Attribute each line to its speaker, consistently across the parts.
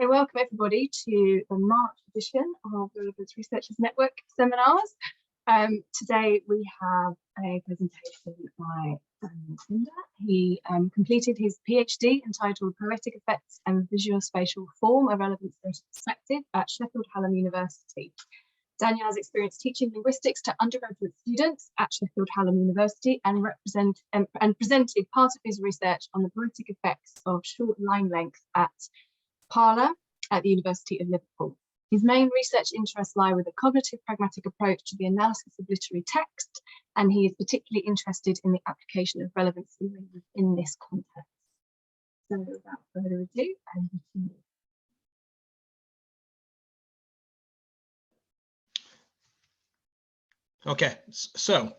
Speaker 1: I welcome everybody to the March edition of the Relevance Researchers Network seminars. Today we have a presentation by Pinder. He completed his PhD entitled Poetic Effects and Visuospatial Form, a Relevance Perspective at Sheffield Hallam University. Daniel has experience teaching linguistics to undergraduate students at Sheffield Hallam University and presented part of his research on the poetic effects of short line length at Parlour at the University of Liverpool. His main research interests lie with a cognitive pragmatic approach to the analysis of literary text, and he is particularly interested in the application of relevance theory in this context. So without further ado, over to you.
Speaker 2: Okay, so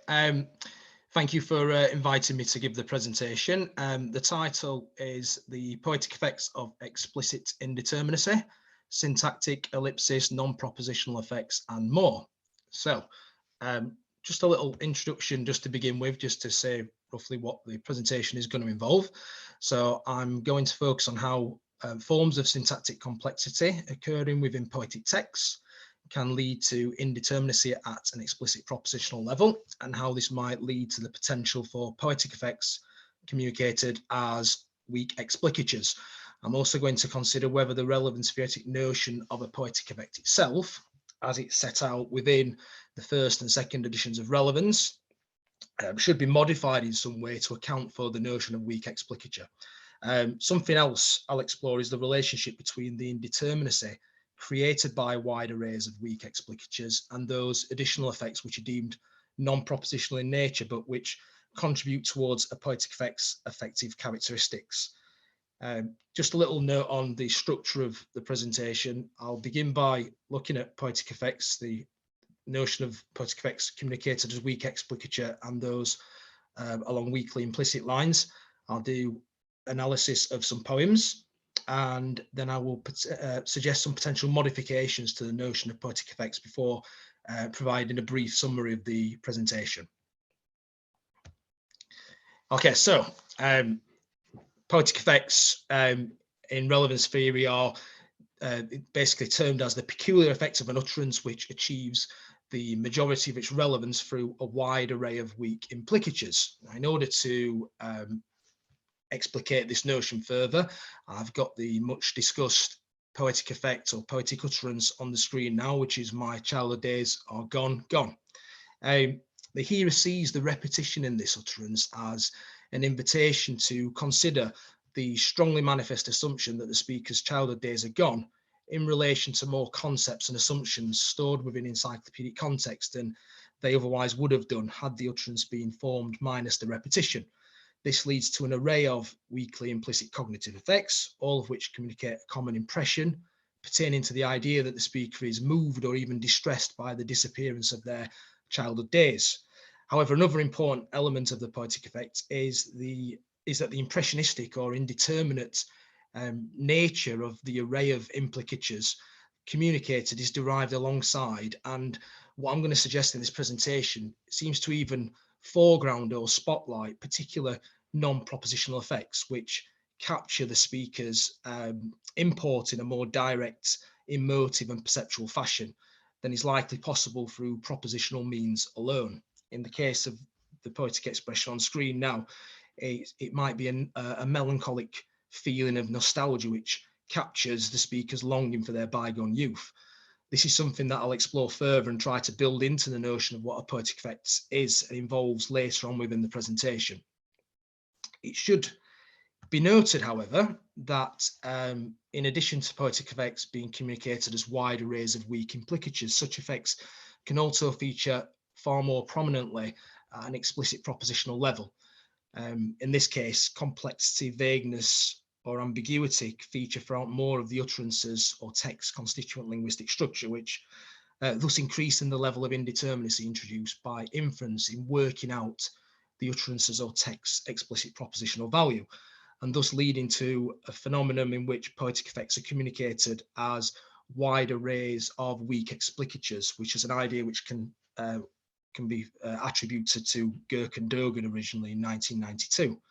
Speaker 2: thank you for inviting me to give the presentation. The title is The Poetic Effects of Explicit Indeterminacy, Syntactic Ellipsis, Non-Propositional Effects and More. So just a little introduction just to begin with, just to say roughly what the presentation is going to involve. So I'm going to focus on how forms of syntactic complexity occurring within poetic texts can lead to indeterminacy at an explicit propositional level, and how this might lead to the potential for poetic effects communicated as weak explicatures. I'm also going to consider whether the relevance theoretic notion of a poetic effect itself, as it's set out within the first and second editions of relevance, should be modified in some way to account for the notion of weak explicature. Something else I'll explore is the relationship between the indeterminacy created by wide arrays of weak explicatures and those additional effects which are deemed non-propositional in nature, but which contribute towards a poetic effect's effective characteristics. Just a little note on the structure of the presentation. I'll begin by looking at poetic effects, the notion of poetic effects communicated as weak explicature and those along weakly implicit lines. I'll do analysis of some poems, and then I will suggest some potential modifications to the notion of poetic effects before providing a brief summary of the presentation. Okay, so poetic effects in relevance theory are basically termed as the peculiar effects of an utterance which achieves the majority of its relevance through a wide array of weak implicatures. In order to explicate this notion further, I've got the much discussed poetic effect or poetic utterance on the screen now, which is "My childhood days are gone, gone." The hearer sees the repetition in this utterance as an invitation to consider the strongly manifest assumption that the speaker's childhood days are gone in relation to more concepts and assumptions stored within encyclopedic context than they otherwise would have done had the utterance been formed minus the repetition. This leads to an array of weakly implicit cognitive effects, all of which communicate a common impression pertaining to the idea that the speaker is moved or even distressed by the disappearance of their childhood days. However, another important element of the poetic effect is that the impressionistic or indeterminate nature of the array of implicatures communicated is derived alongside, and what I'm going to suggest in this presentation seems to even foreground or spotlight particular non-propositional effects which capture the speaker's import in a more direct, emotive and perceptual fashion than is likely possible through propositional means alone. In the case of the poetic expression on screen now, it might be a melancholic feeling of nostalgia which captures the speaker's longing for their bygone youth. This is something that I'll explore further and try to build into the notion of what a poetic effect is and involves later on within the presentation. It should be noted, however, that in addition to poetic effects being communicated as wide arrays of weak implicatures, such effects can also feature far more prominently at an explicit propositional level. In this case, complexity, vagueness, or ambiguity feature throughout more of the utterances or text constituent linguistic structure, which thus increasing the level of indeterminacy introduced by inference in working out the utterances or text's explicit propositional value, and thus leading to a phenomenon in which poetic effects are communicated as wide arrays of weak explicatures, which is an idea which can be attributed to Girk and Dogan originally in 1992.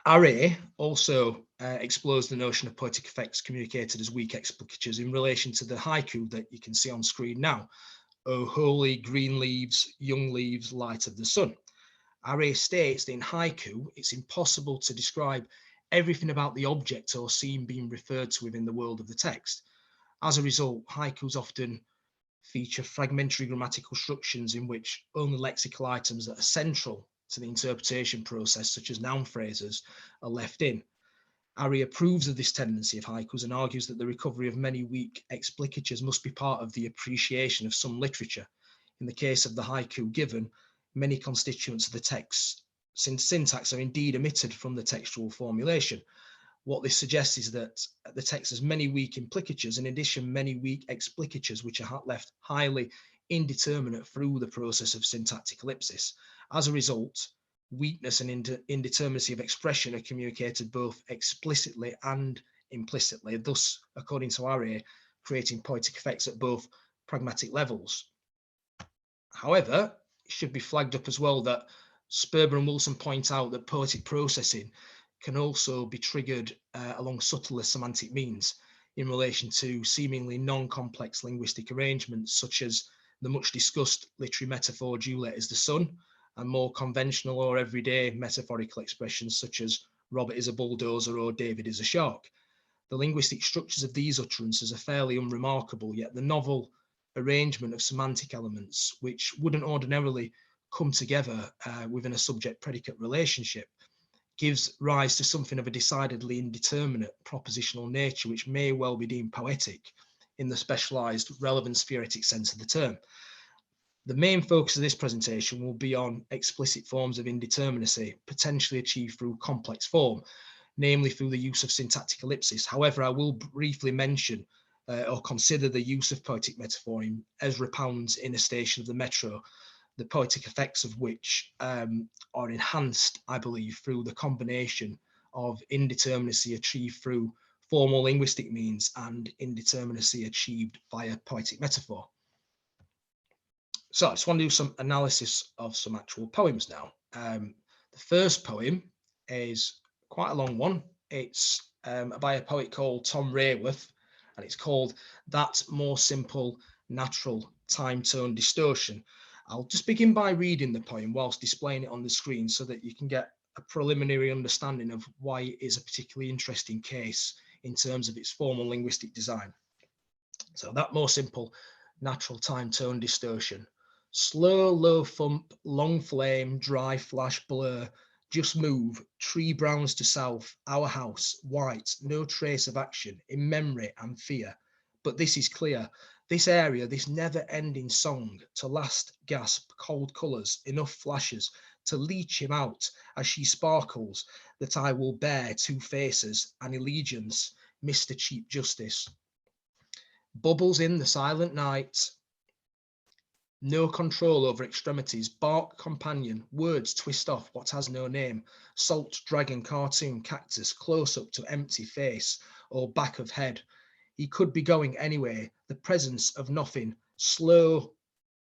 Speaker 2: Array also explores the notion of poetic effects communicated as weak explicatures in relation to the haiku that you can see on screen now. Oh, holy green leaves, young leaves, light of the sun. Array states that in haiku, it's impossible to describe everything about the object or scene being referred to within the world of the text. As a result, haikus often feature fragmentary grammatical structures in which only lexical items that are central to the interpretation process, such as noun phrases, are left in. Ari approves of this tendency of haikus and argues that the recovery of many weak explicatures must be part of the appreciation of some literature. In the case of the haiku given, many constituents of the text syntax are indeed omitted from the textual formulation. What this suggests is that the text has many weak implicatures, in addition, many weak explicatures, which are left highly indeterminate through the process of syntactic ellipsis. As a result, weakness and indeterminacy of expression are communicated both explicitly and implicitly, thus, according to Array, creating poetic effects at both pragmatic levels. However, it should be flagged up as well that Sperber and Wilson point out that poetic processing can also be triggered along subtler semantic means in relation to seemingly non-complex linguistic arrangements, such as the much discussed literary metaphor Juliet is the sun, and more conventional or everyday metaphorical expressions such as Robert is a bulldozer or David is a shark. The linguistic structures of these utterances are fairly unremarkable, yet the novel arrangement of semantic elements, which wouldn't ordinarily come together within a subject-predicate relationship, gives rise to something of a decidedly indeterminate propositional nature, which may well be deemed poetic in the specialized relevance theoretic sense of the term. The main focus of this presentation will be on explicit forms of indeterminacy, potentially achieved through complex form, namely through the use of syntactic ellipsis. However, I will briefly mention or consider the use of poetic metaphor in Ezra Pound's Inner Station of the Metro, the poetic effects of which are enhanced, I believe, through the combination of indeterminacy achieved through formal linguistic means and indeterminacy achieved via poetic metaphor. So I just want to do some analysis of some actual poems now. The first poem is quite a long one. It's by a poet called Tom Rayworth, and it's called That More Simple Natural Time Tone Distortion. I'll just begin by reading the poem whilst displaying it on the screen so that you can get a preliminary understanding of why it is a particularly interesting case in terms of its formal linguistic design. So that more simple natural time tone distortion. Slow, low thump, long flame, dry flash, blur, just move, tree browns to south, our house, white, no trace of action, in memory and fear. But this is clear, this area, this never-ending song, to last gasp, cold colours, enough flashes, to leech him out as she sparkles, that I will bear two faces, an allegiance, Mr. Chief Justice. Bubbles in the silent night, no control over extremities, bark companion, words twist off what has no name, salt dragon cartoon cactus, close up to empty face or back of head. He could be going anyway, the presence of nothing, slow,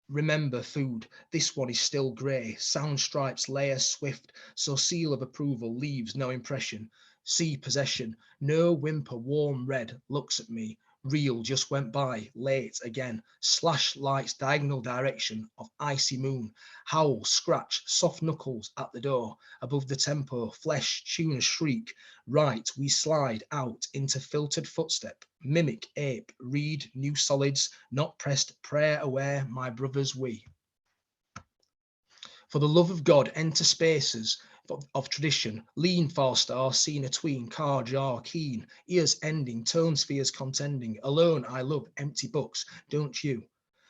Speaker 2: remember food, this one is still grey, sound stripes layer swift, so seal of approval leaves no impression, see possession, no whimper, warm red, looks at me, real just went by, late again, slash lights diagonal direction of icy moon, howl, scratch, soft knuckles at the door, above the tempo, flesh, tune a shriek, right, we slide out into filtered footstep, mimic, ape, read, new solids, not pressed, prayer aware, my brothers we. For the love of God, enter spaces of tradition, lean far star, seen atween, car jar, keen, ears ending, tone spheres contending, alone I love empty books, don't you?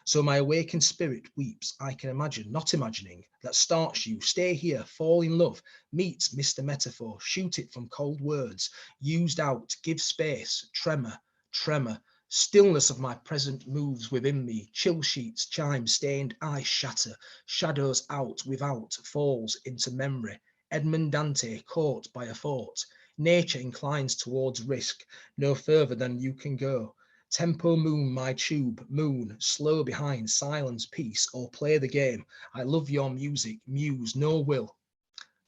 Speaker 2: So my awakened spirit weeps, I can imagine, not imagining, that starts you, stay here, fall in love, meet Mr. Metaphor, shoot it from cold words, used out, give space, tremor, tremor, stillness of my present moves within me, chill sheets, chime, stained eyes shatter, shadows out, without, falls into memory, Edmund Dante caught by a thought, nature inclines towards risk, no further than you can go. Tempo moon, my tube, moon, slow behind, silence, peace, or play the game. I love your music, muse, no will.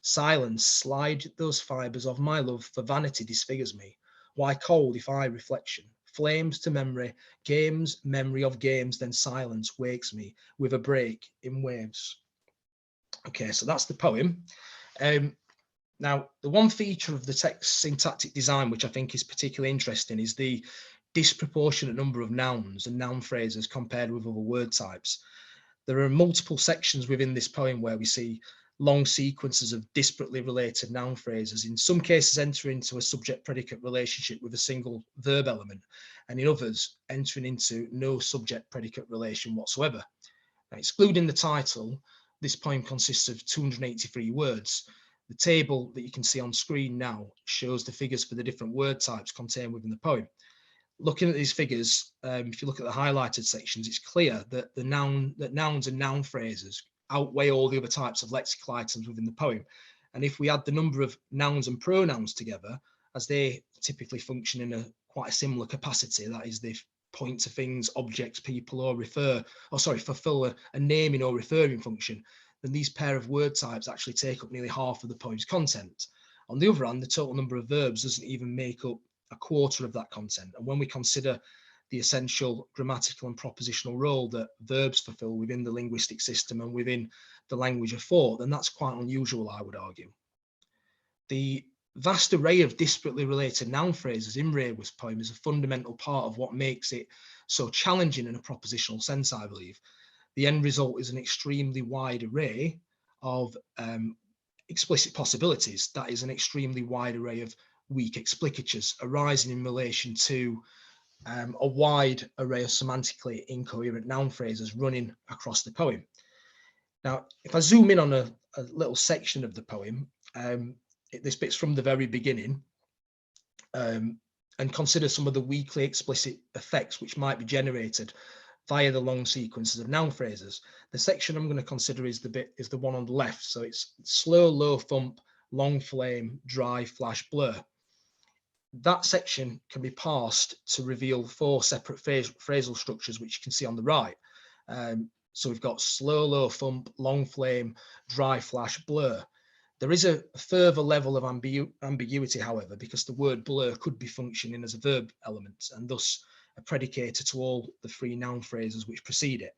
Speaker 2: Silence, slide those fibres of my love for vanity disfigures me. Why cold if I reflection? Flames to memory, games, memory of games, then silence wakes me with a break in waves. Okay, so that's the poem. Now, the one feature of the text syntactic design, which I think is particularly interesting, is the disproportionate number of nouns and noun phrases compared with other word types. There are multiple sections within this poem where we see long sequences of disparately related noun phrases, in some cases entering into a subject-predicate relationship with a single verb element, and in others entering into no subject-predicate relation whatsoever. Now, excluding the title, this poem consists of 283 words. The table that you can see on screen now shows the figures for the different word types contained within the poem. Looking at these figures, if you look at the highlighted sections, it's clear that nouns and noun phrases outweigh all the other types of lexical items within the poem. And if we add the number of nouns and pronouns together, as they typically function in quite a similar capacity, that is, they point to things, objects, people, or fulfill a naming or referring function, then these pair of word types actually take up nearly half of the poem's content. On the other hand, the total number of verbs doesn't even make up a quarter of that content. And when we consider the essential grammatical and propositional role that verbs fulfill within the linguistic system and within the language of thought, then that's quite unusual, I would argue. The vast array of disparately related noun phrases in Raworth's poem is a fundamental part of what makes it so challenging in a propositional sense, I believe. The end result is an extremely wide array of explicit possibilities. That is, an extremely wide array of weak explicatures arising in relation to a wide array of semantically incoherent noun phrases running across the poem. Now, if I zoom in on a little section of the poem, this bit's from the very beginning, and consider some of the weakly explicit effects which might be generated via the long sequences of noun phrases. The section I'm going to consider is the one on the left. So it's slow, low thump, long flame, dry, flash, blur. That section can be parsed to reveal 4 separate phrasal structures, which you can see on the right. So we've got slow, low thump, long flame, dry, flash, blur. There is a further level of ambiguity, however, because the word blur could be functioning as a verb element and thus a predicator to all the 3 noun phrases which precede it.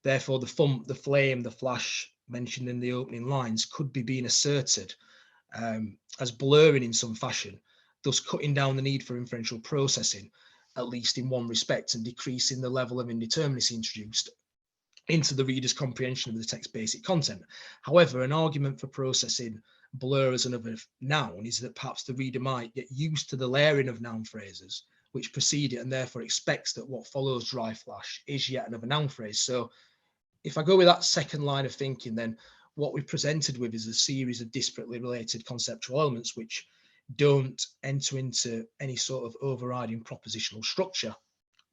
Speaker 2: Therefore, the thump, the flame, the flash mentioned in the opening lines could be being asserted as blurring in some fashion, thus cutting down the need for inferential processing, at least in one respect, and decreasing the level of indeterminacy introduced into the reader's comprehension of the text's basic content. However, an argument for processing blur as another noun is that perhaps the reader might get used to the layering of noun phrases which precede it and therefore expects that what follows dry flash is yet another noun phrase. So if I go with that second line of thinking, then what we're presented with is a series of disparately related conceptual elements which don't enter into any sort of overriding propositional structure,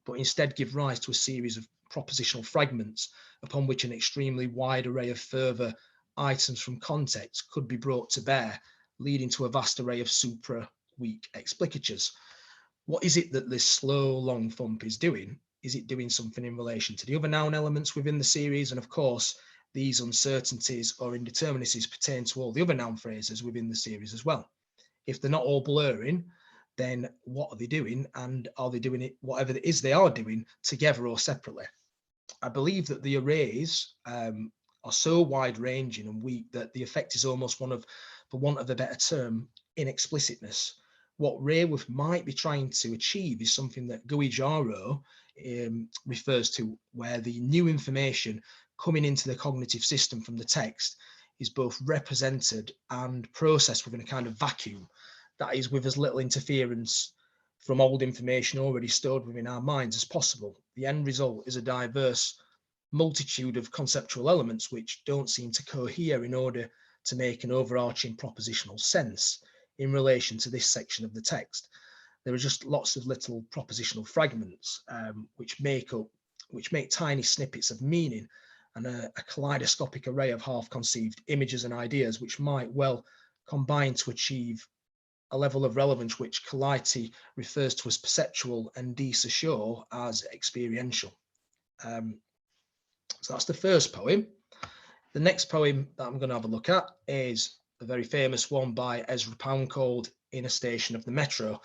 Speaker 2: but instead give rise to a series of propositional fragments upon which an extremely wide array of further items from context could be brought to bear, leading to a vast array of supra-weak explicatures. What is it that this slow, long thump is doing? Is it doing something in relation to the other noun elements within the series? And of course, these uncertainties or indeterminacies pertain to all the other noun phrases within the series as well. If they're not all blurring, then what are they doing? And are they doing it, whatever it is they are doing, together or separately? I believe that the arrays are so wide-ranging and weak that the effect is almost one of, for want of a better term, inexplicitness. What Raworth might be trying to achieve is something that Guijaro refers to, where the new information coming into the cognitive system from the text is both represented and processed within a kind of vacuum, that is, with as little interference from old information already stored within our minds as possible. The end result is a diverse multitude of conceptual elements which don't seem to cohere in order to make an overarching propositional sense in relation to this section of the text. There are just lots of little propositional fragments which make tiny snippets of meaning and a kaleidoscopic array of half-conceived images and ideas which might well combine to achieve a level of relevance which Calaiti refers to as perceptual and de Saussure as experiential. So that's the first poem. The next poem that I'm going to have a look at is a very famous one by Ezra Pound called In a Station of the Metro.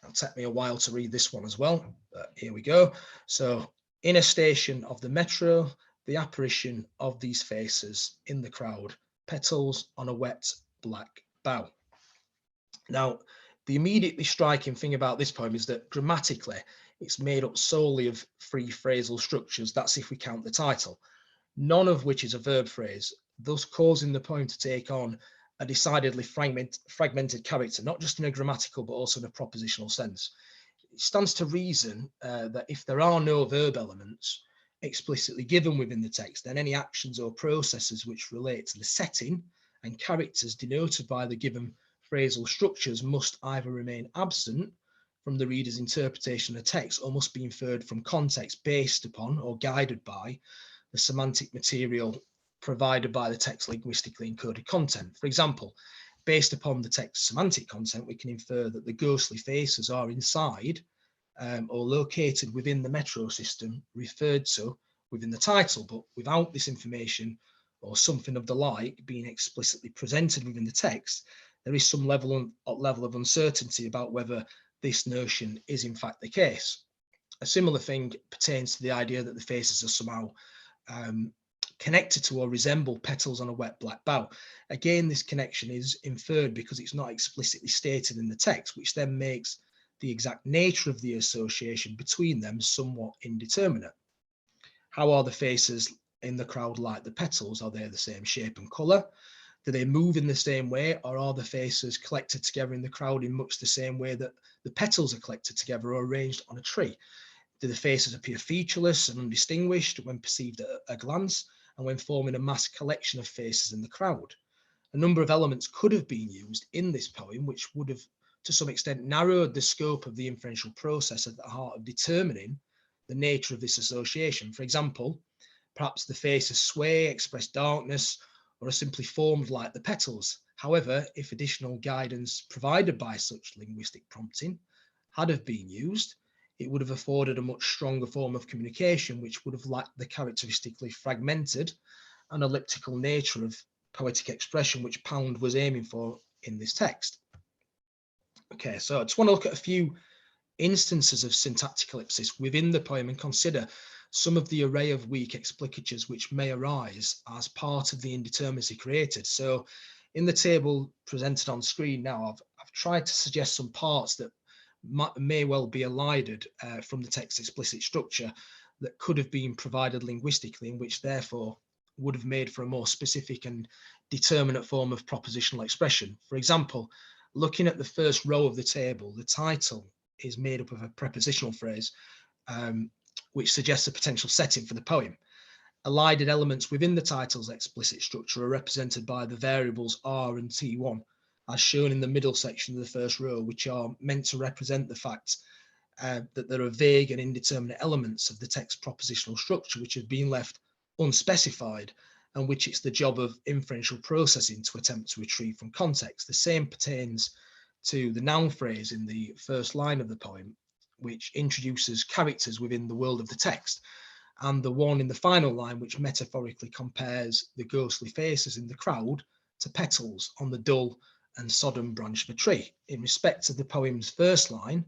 Speaker 2: It'll take me a while to read this one as well, but here we go. So, in a station of the metro, the apparition of these faces in the crowd, petals on a wet black bough. Now, the immediately striking thing about this poem is that grammatically, it's made up solely of three phrasal structures. That's if we count the title, none of which is a verb phrase, thus causing the poem to take on a decidedly fragmented character, not just in a grammatical, but also in a propositional sense. It stands to reason that if there are no verb elements explicitly given within the text, then any actions or processes which relate to the setting and characters denoted by the given phrasal structures must either remain absent from the reader's interpretation of the text or must be inferred from context based upon or guided by the semantic material provided by the text linguistically encoded content. For example, based upon the text semantic content, we can infer that the ghostly faces are inside or located within the metro system referred to within the title, but without this information or something of the like being explicitly presented within the text, there is some level of uncertainty about whether this notion is in fact the case. A similar thing pertains to the idea that the faces are somehow connected to or resemble petals on a wet black bough. Again, this connection is inferred because it's not explicitly stated in the text, which then makes the exact nature of the association between them somewhat indeterminate. How are the faces in the crowd like the petals? Are they the same shape and colour? Do they move in the same way, or are the faces collected together in the crowd in much the same way that the petals are collected together or arranged on a tree? Do the faces appear featureless and undistinguished when perceived at a glance and when forming a mass collection of faces in the crowd? A number of elements could have been used in this poem, which would have to some extent narrowed the scope of the inferential process at the heart of determining the nature of this association. For example, perhaps the faces sway, express darkness, or are simply formed like the petals. However, if additional guidance provided by such linguistic prompting had have been used, it would have afforded a much stronger form of communication, which would have lacked the characteristically fragmented and elliptical nature of poetic expression which Pound was aiming for in this text. Okay, so I just want to look at a few instances of syntactic ellipsis within the poem and consider some of the array of weak explicatures which may arise as part of the indeterminacy created. So in the table presented on screen now, I've tried to suggest some parts that may well be elided from the text explicit structure that could have been provided linguistically, and which therefore would have made for a more specific and determinate form of propositional expression. For example, looking at the first row of the table, the title is made up of a prepositional phrase which suggests a potential setting for the poem. Elided elements within the title's explicit structure are represented by the variables R and T1, as shown in the middle section of the first row, which are meant to represent the fact that there are vague and indeterminate elements of the text propositional structure which have been left unspecified and which it's the job of inferential processing to attempt to retrieve from context. The same pertains to the noun phrase in the first line of the poem, which introduces characters within the world of the text, and the one in the final line, which metaphorically compares the ghostly faces in the crowd to petals on the dull and sodden branch of a tree. In respect of the poem's first line,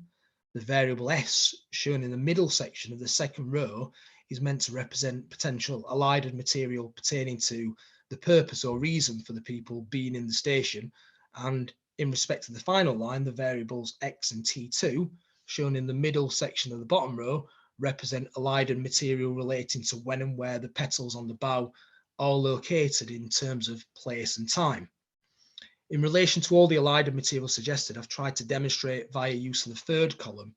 Speaker 2: the variable S, shown in the middle section of the second row, is meant to represent potential elided material pertaining to the purpose or reason for the people being in the station. And in respect to the final line, the variables X and T2, shown in the middle section of the bottom row, represent elided material relating to when and where the petals on the bough are located in terms of place and time. In relation to all the elided material suggested, I've tried to demonstrate via use of the third column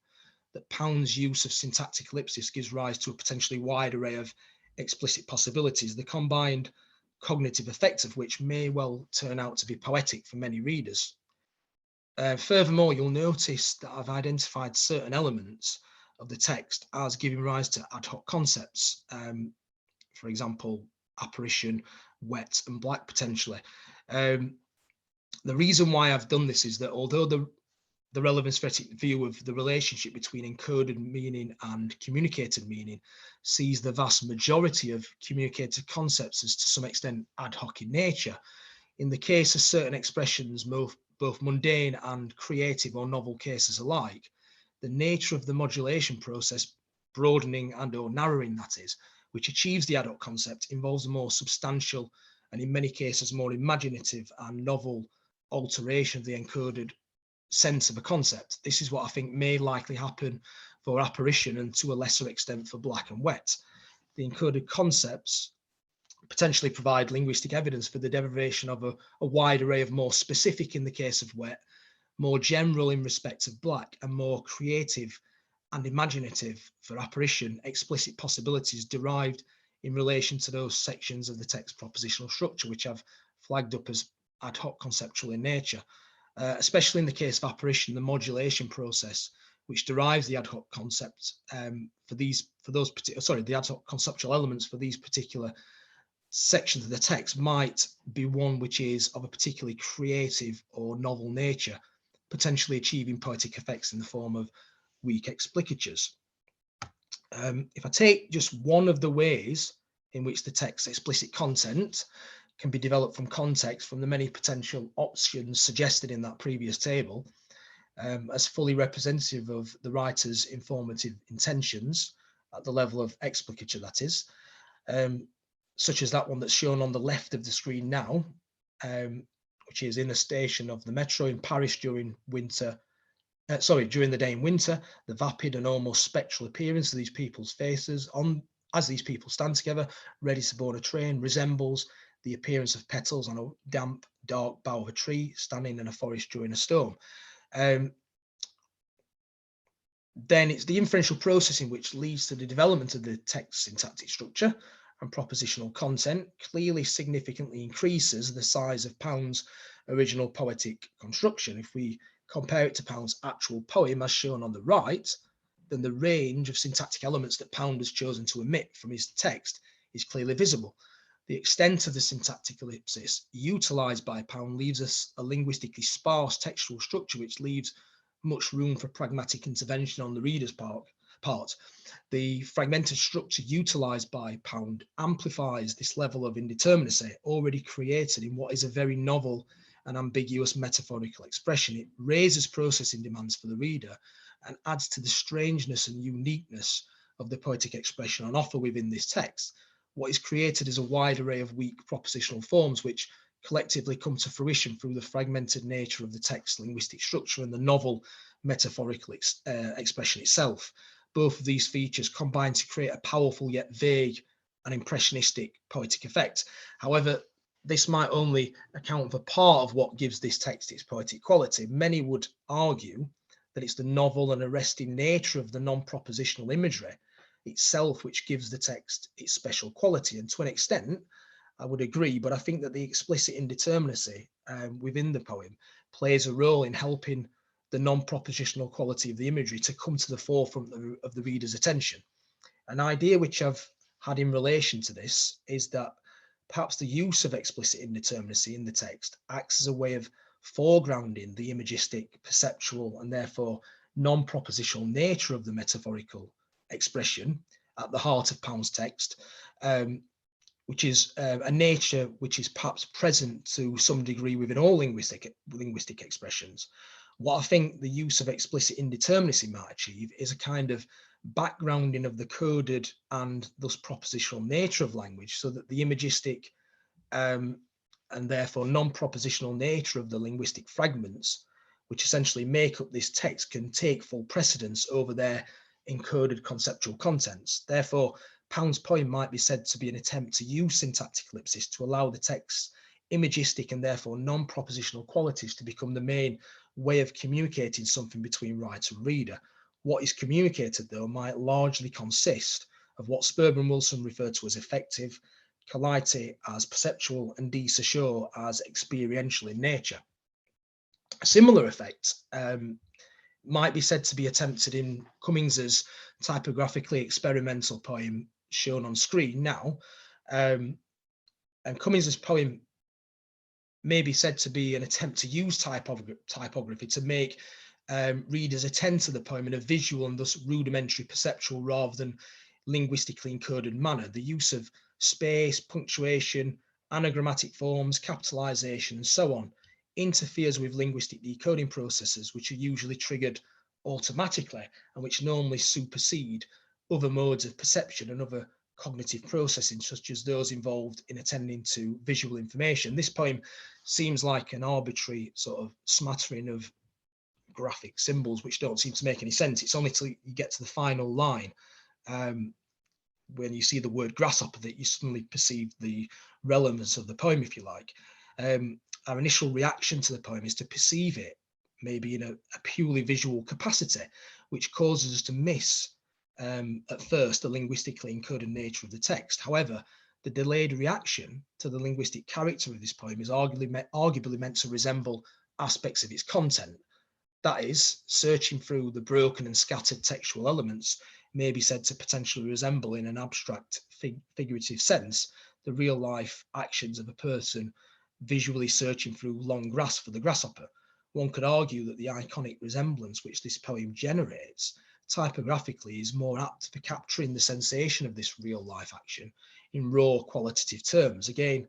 Speaker 2: that Pound's use of syntactic ellipsis gives rise to a potentially wide array of explicit possibilities, the combined cognitive effect of which may well turn out to be poetic for many readers. Furthermore, you'll notice that I've identified certain elements of the text as giving rise to ad hoc concepts. For example, apparition, wet and black potentially. The reason why I've done this is that although the relevant aesthetic view of the relationship between encoded meaning and communicated meaning sees the vast majority of communicated concepts as to some extent ad hoc in nature, In the case of certain expressions, both mundane and creative or novel cases alike, the nature of the modulation process, broadening and or narrowing that is, which achieves the ad hoc concept, involves a more substantial and in many cases more imaginative and novel alteration of the encoded sense of a concept. This is what I think may likely happen for apparition and to a lesser extent for black and wet. The encoded concepts potentially provide linguistic evidence for the derivation of a wide array of more specific in the case of wet, more general in respect of black, and more creative and imaginative for apparition, explicit possibilities derived in relation to those sections of the text propositional structure which I've flagged up as ad hoc conceptual in nature. Especially in the case of apparition, the modulation process which derives the ad hoc concept the ad hoc conceptual elements for these particular sections of the text might be one which is of a particularly creative or novel nature, potentially achieving poetic effects in the form of weak explicatures. If I take just one of the ways in which the text's explicit content can be developed from context from the many potential options suggested in that previous table, as fully representative of the writer's informative intentions at the level of explicature, that is, such as that one that's shown on the left of the screen now, which is in a station of the metro in Paris during the day in winter, the vapid and almost spectral appearance of these people's faces as these people stand together, ready to board a train, resembles the appearance of petals on a damp, dark bough of a tree standing in a forest during a storm. Then it's the inferential processing which leads to the development of the text syntactic structure and propositional content, clearly significantly increases the size of Pound's original poetic construction. If we compare it to Pound's actual poem as shown on the right, then the range of syntactic elements that Pound has chosen to omit from his text is clearly visible. The extent of the syntactic ellipsis utilised by Pound leaves us a linguistically sparse textual structure which leaves much room for pragmatic intervention on the reader's part. The fragmented structure utilised by Pound amplifies this level of indeterminacy already created in what is a very novel and ambiguous metaphorical expression. It raises processing demands for the reader and adds to the strangeness and uniqueness of the poetic expression on offer within this text. What is created is a wide array of weak propositional forms which collectively come to fruition through the fragmented nature of the text's linguistic structure and the novel metaphorical expression itself. Both of these features combine to create a powerful yet vague and impressionistic poetic effect. However, this might only account for part of what gives this text its poetic quality. Many would argue that it's the novel and arresting nature of the non-propositional imagery itself which gives the text its special quality. And to an extent, I would agree, but I think that the explicit indeterminacy within the poem plays a role in helping the non-propositional quality of the imagery to come to the forefront of the reader's attention. An idea which I've had in relation to this is that perhaps the use of explicit indeterminacy in the text acts as a way of foregrounding the imagistic, perceptual, and therefore non-propositional nature of the metaphorical expression at the heart of Pound's text, which is a nature which is perhaps present to some degree within all linguistic expressions. What I think the use of explicit indeterminacy might achieve is a kind of backgrounding of the coded and thus propositional nature of language, so that the imagistic and therefore non-propositional nature of the linguistic fragments, which essentially make up this text, can take full precedence over their encoded conceptual contents. Therefore, Pound's poem might be said to be an attempt to use syntactic ellipsis to allow the text's imagistic and therefore non-propositional qualities to become the main way of communicating something between writer and reader. What is communicated, though, might largely consist of what Spurgeon and Wilson referred to as effective, Calaite as perceptual, and de Saussure as experiential in nature. A similar effect might be said to be attempted in Cummings's typographically experimental poem shown on screen now. And Cummings's poem may be said to be an attempt to use typography to make readers attend to the poem in a visual and thus rudimentary perceptual rather than linguistically encoded manner. The use of space, punctuation, anagrammatic forms, capitalization, and so on, interferes with linguistic decoding processes, which are usually triggered automatically and which normally supersede other modes of perception and other cognitive processing, such as those involved in attending to visual information. This poem seems like an arbitrary sort of smattering of graphic symbols which don't seem to make any sense. It's only till you get to the final line, when you see the word grasshopper, that you suddenly perceive the relevance of the poem, if you like. Our initial reaction to the poem is to perceive it maybe in a purely visual capacity, which causes us to miss at first the linguistically encoded nature of the text. However, the delayed reaction to the linguistic character of this poem is arguably meant to resemble aspects of its content. That is, searching through the broken and scattered textual elements may be said to potentially resemble, in an abstract figurative sense, the real life actions of a person visually searching through long grass for the grasshopper. One could argue that the iconic resemblance which this poem generates typographically is more apt for capturing the sensation of this real life action in raw qualitative terms. Again,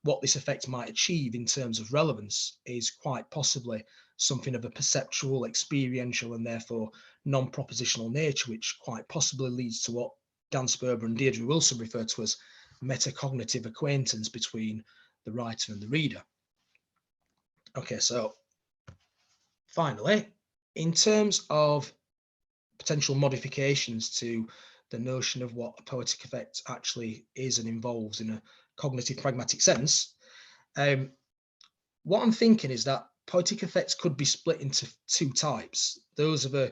Speaker 2: what this effect might achieve in terms of relevance is quite possibly something of a perceptual, experiential, and therefore non-propositional nature, which quite possibly leads to what Dan Sperber and Deirdre Wilson refer to as metacognitive acquaintance between the writer and the reader. Okay, so finally, in terms of potential modifications to the notion of what a poetic effect actually is and involves in a cognitive pragmatic sense, what I'm thinking is that poetic effects could be split into two types, those of a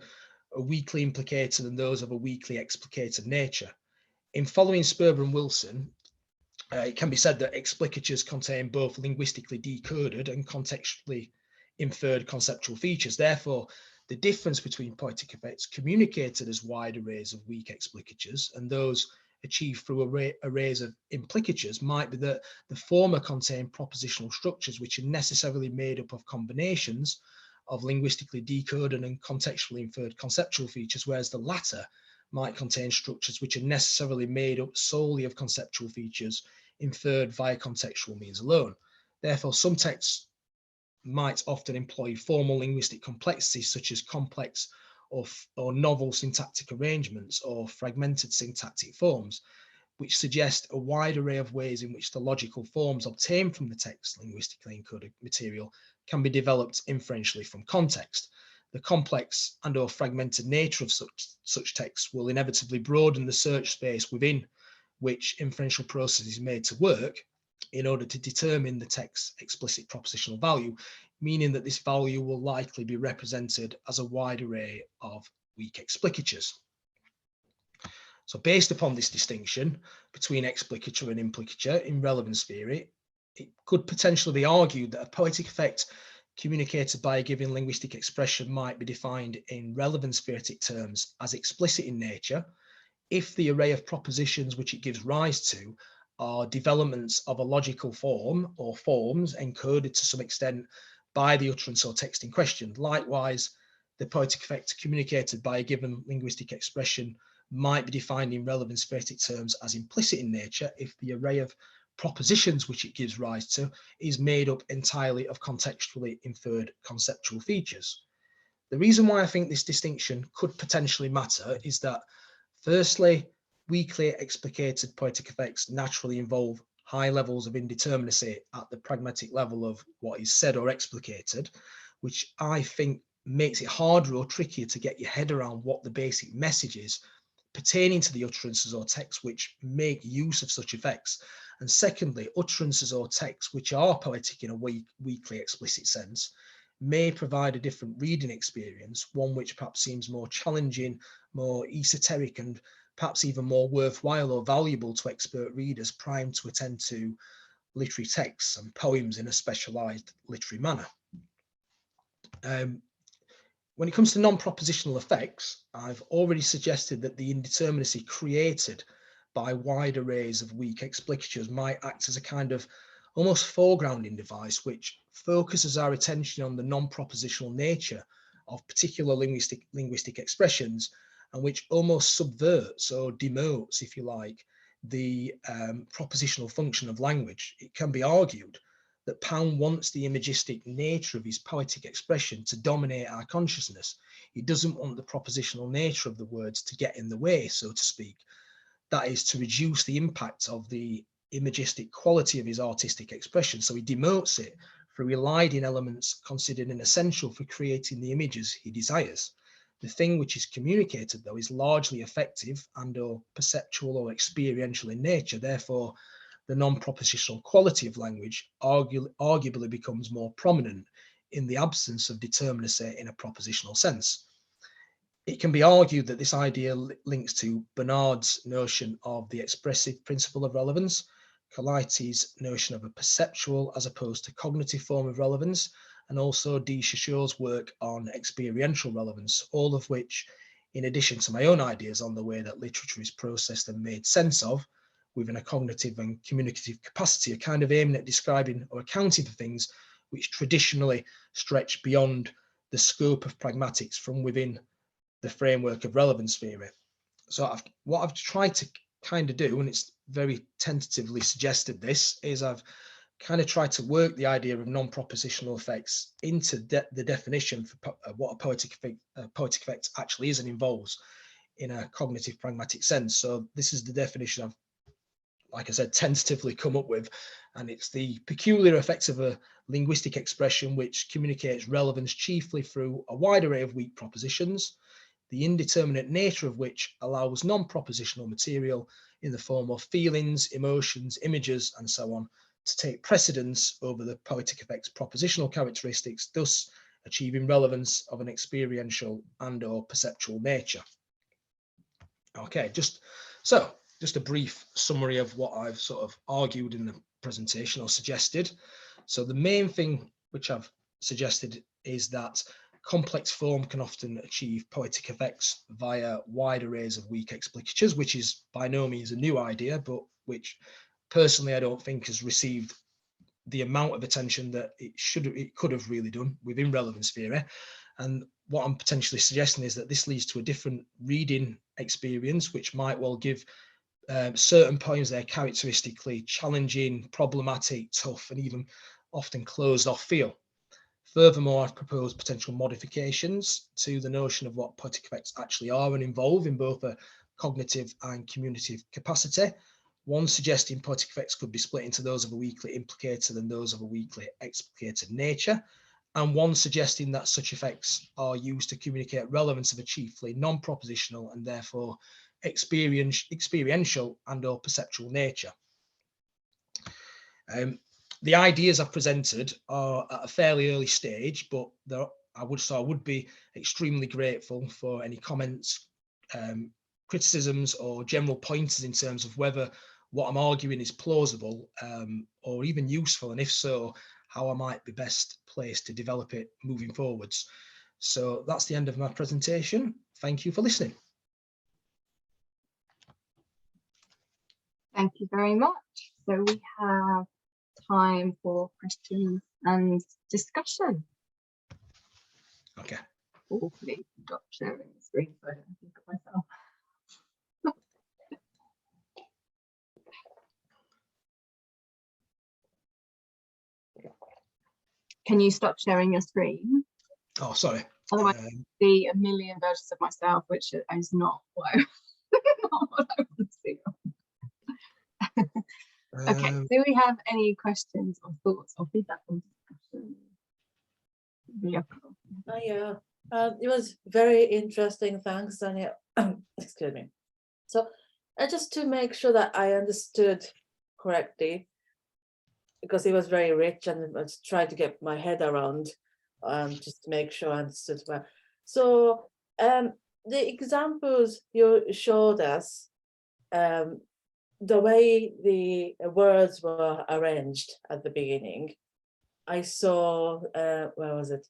Speaker 2: weakly implicated and those of a weakly explicated nature. In following Sperber and Wilson, it can be said that explicatures contain both linguistically decoded and contextually inferred conceptual features. Therefore, the difference between poetic effects communicated as wide arrays of weak explicatures and those achieved through arrays of implicatures might be that the former contain propositional structures which are necessarily made up of combinations of linguistically decoded and contextually inferred conceptual features, whereas the latter might contain structures which are necessarily made up solely of conceptual features inferred via contextual means alone. Therefore, some texts might often employ formal linguistic complexities such as complex or novel syntactic arrangements or fragmented syntactic forms, which suggest a wide array of ways in which the logical forms obtained from the text linguistically encoded material can be developed inferentially from context. The complex and or fragmented nature of such texts will inevitably broaden the search space within which inferential process is made to work in order to determine the text's explicit propositional value, meaning that this value will likely be represented as a wide array of weak explicatures. So based upon this distinction between explicature and implicature in relevance theory, it could potentially be argued that a poetic effect communicated by a given linguistic expression might be defined in relevance theoretic terms as explicit in nature if the array of propositions which it gives rise to are developments of a logical form or forms encoded to some extent by the utterance or text in question. Likewise, the poetic effect communicated by a given linguistic expression might be defined in relevance theoretic terms as implicit in nature if the array of propositions which it gives rise to is made up entirely of contextually inferred conceptual features. The reason why I think this distinction could potentially matter is that, firstly, weakly explicated poetic effects naturally involve high levels of indeterminacy at the pragmatic level of what is said or explicated, which I think makes it harder or trickier to get your head around what the basic message is pertaining to the utterances or texts which make use of such effects. And secondly, utterances or texts which are poetic in a weakly explicit sense may provide a different reading experience, one which perhaps seems more challenging, more esoteric, and perhaps even more worthwhile or valuable to expert readers primed to attend to literary texts and poems in a specialized literary manner. When it comes to non-propositional effects, I've already suggested that the indeterminacy created by wide arrays of weak explicatures might act as a kind of almost foregrounding device which focuses our attention on the non-propositional nature of particular linguistic expressions and which almost subverts or demotes, if you like, the propositional function of language, it can be argued that Pound wants the imagistic nature of his poetic expression to dominate our consciousness. He doesn't want the propositional nature of the words to get in the way, so to speak. That is, to reduce the impact of the imagistic quality of his artistic expression. So he demotes it through eliding elements considered essential for creating the images he desires. The thing which is communicated, though, is largely affective and or perceptual or experiential in nature. Therefore, the non-propositional quality of language arguably becomes more prominent in the absence of determinacy in a propositional sense. It can be argued that this idea links to Bernard's notion of the expressive principle of relevance, Colaites' notion of a perceptual as opposed to cognitive form of relevance, and also de Chauchot's work on experiential relevance, all of which, in addition to my own ideas on the way that literature is processed and made sense of, within a cognitive and communicative capacity, are kind of aiming at describing or accounting for things which traditionally stretch beyond the scope of pragmatics from within the framework of relevance theory. So what I've tried to kind of do, and it's very tentatively suggested this, is I've kind of tried to work the idea of non-propositional effects into the definition for what a poetic effect actually is and involves in a cognitive pragmatic sense. So this is the definition I've, like I said, tentatively come up with, and it's the peculiar effects of a linguistic expression which communicates relevance chiefly through a wide array of weak propositions, the indeterminate nature of which allows non-propositional material in the form of feelings, emotions, images, and so on to take precedence over the poetic effect's propositional characteristics, thus achieving relevance of an experiential and or perceptual nature. Okay, just a brief summary of what I've sort of argued in the presentation or suggested. So the main thing which I've suggested is that complex form can often achieve poetic effects via wide arrays of weak explicatures, which is by no means a new idea, but which personally I don't think has received the amount of attention that it could have really done within relevance theory. And what I'm potentially suggesting is that this leads to a different reading experience, which might well give certain poems their characteristically challenging, problematic, tough, and even often closed off feel. Furthermore, I've proposed potential modifications to the notion of what poetic effects actually are and involve in both a cognitive and communicative capacity. One suggesting poetic effects could be split into those of a weakly implicated and those of a weakly explicated nature, and one suggesting that such effects are used to communicate relevance of a chiefly non-propositional and therefore experiential and or perceptual nature. The ideas I've presented are at a fairly early stage, but I would be extremely grateful for any comments, criticisms, or general pointers in terms of whether what I'm arguing is plausible or even useful, and if so, how I might be best placed to develop it moving forwards. So that's the end of my presentation. Thank you for listening.
Speaker 1: Thank you very much. So we have time for questions and discussion.
Speaker 2: Okay.
Speaker 1: Oh, please stop sharing the screen so I don't think of myself. Can you stop sharing your screen?
Speaker 2: Oh, sorry.
Speaker 1: Otherwise, I see a million versions of myself, which is not what I, not what I want to see. Okay, do we have any questions or thoughts or feedback on discussion? Yeah.
Speaker 3: Oh, yeah, it was very interesting. Thanks, Daniel. Excuse me. So just to make sure that I understood correctly, because it was very rich and I was trying to get my head around, just to make sure I understood well. So the examples you showed us, the way the words were arranged at the beginning, I saw, where was it?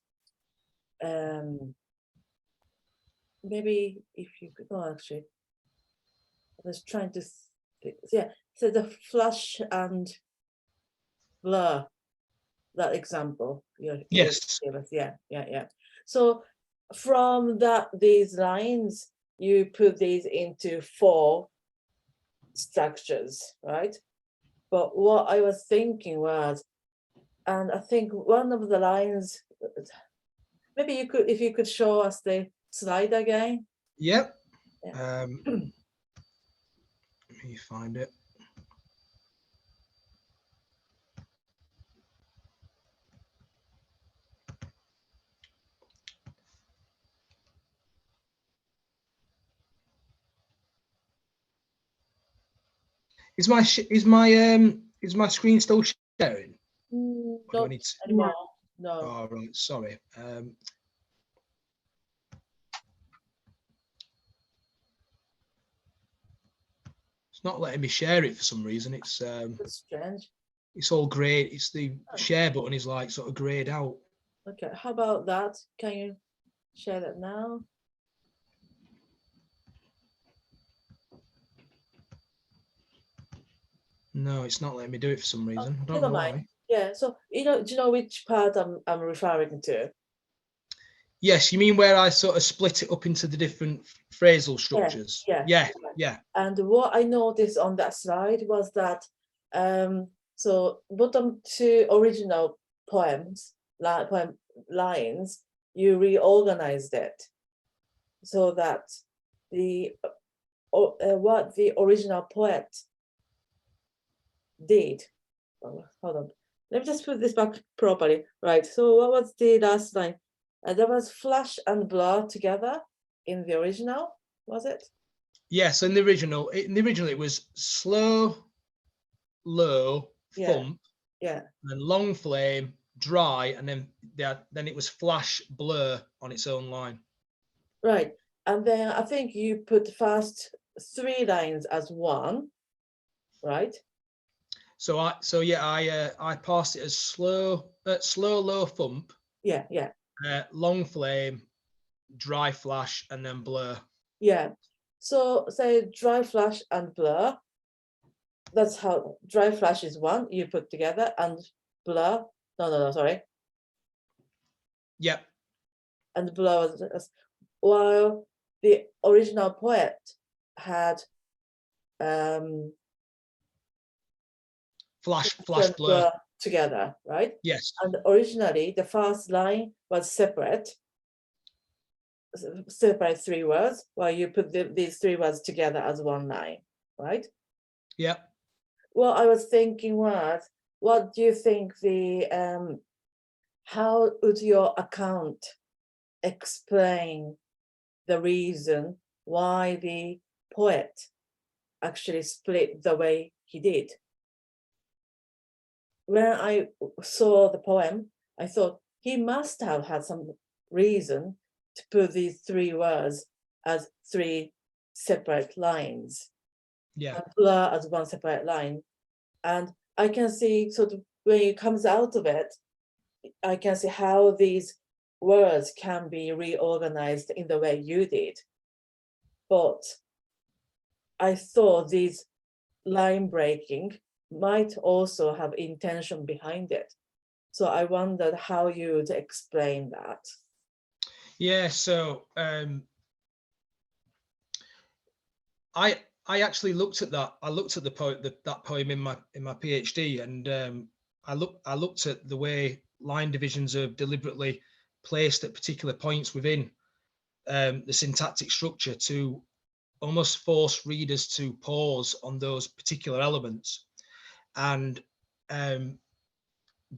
Speaker 3: Maybe if you could, oh, actually, I was trying to, yeah, so the flush and blur, that example.
Speaker 2: Yes.
Speaker 3: Yeah. So from these lines, you put these into 4 structures, right? But what I was thinking was, and I think one of the lines, maybe you could, if you could show us the slide again.
Speaker 2: Yep.
Speaker 3: Yeah.
Speaker 2: Let me find it. Is my screen still sharing? Or do I
Speaker 3: Not
Speaker 2: need to...
Speaker 3: anymore. No.
Speaker 2: Oh, right. Sorry. It's not letting me share it for some reason. It's
Speaker 3: That's strange.
Speaker 2: It's all grey. It's the share button is like sort of greyed out.
Speaker 3: Okay, how about that? Can you share that now?
Speaker 2: No, it's not letting me do it for some reason. I don't
Speaker 3: Never
Speaker 2: know
Speaker 3: mind.
Speaker 2: why.
Speaker 3: Yeah, so do you know which part I'm referring to?
Speaker 2: Yes, you mean where I sort of split it up into the different phrasal structures? Yeah.
Speaker 3: And what I noticed on that slide was that so bottom two original poem lines, you reorganized it so that the what the original poet did. Oh, hold on. Let me just put this back properly. Right. So what was the last line? There was flash and blur together in the original, was it?
Speaker 2: Yes, in the original it was slow, low, thump,
Speaker 3: Yeah.
Speaker 2: then long flame, dry, and then it was flash, blur on its own line.
Speaker 3: Right. And then I think you put the first 3 lines as one, right?
Speaker 2: So I parsed it as slow, low thump.
Speaker 3: Yeah.
Speaker 2: Long flame, dry flash, and then blur.
Speaker 3: Yeah. So say dry flash and blur. That's how dry flash is one you put together, and blur. No, sorry.
Speaker 2: Yep.
Speaker 3: And blur was, while the original poet had
Speaker 2: Flash, blur
Speaker 3: together, right?
Speaker 2: Yes.
Speaker 3: And originally the first line was separate 3 words, while you put these 3 words together as one line, right?
Speaker 2: Yeah.
Speaker 3: What I was thinking was, what do you think the how would your account explain the reason why the poet actually split the way he did? When I saw the poem, I thought he must have had some reason to put these 3 words as 3 separate lines.
Speaker 2: Yeah.
Speaker 3: And blur as one separate line. And I can see sort of when it comes out of it, I can see how these words can be reorganized in the way you did. But I thought these line breaking might also have intention behind it. So I wondered how you would explain that.
Speaker 2: Yeah, so I actually looked at that. I looked at that poem in my PhD, and I looked at the way line divisions are deliberately placed at particular points within the syntactic structure to almost force readers to pause on those particular elements and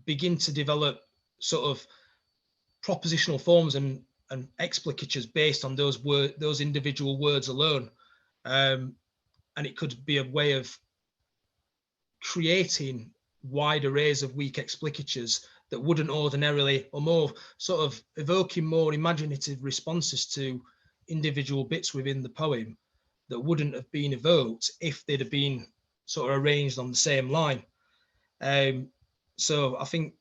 Speaker 2: begin to develop sort of propositional forms and explicatures based on those individual words alone. And it could be a way of creating wide arrays of weak explicatures that wouldn't ordinarily, or more sort of evoking more imaginative responses to individual bits within the poem that wouldn't have been evoked if they'd have been sort of arranged on the same line. So I think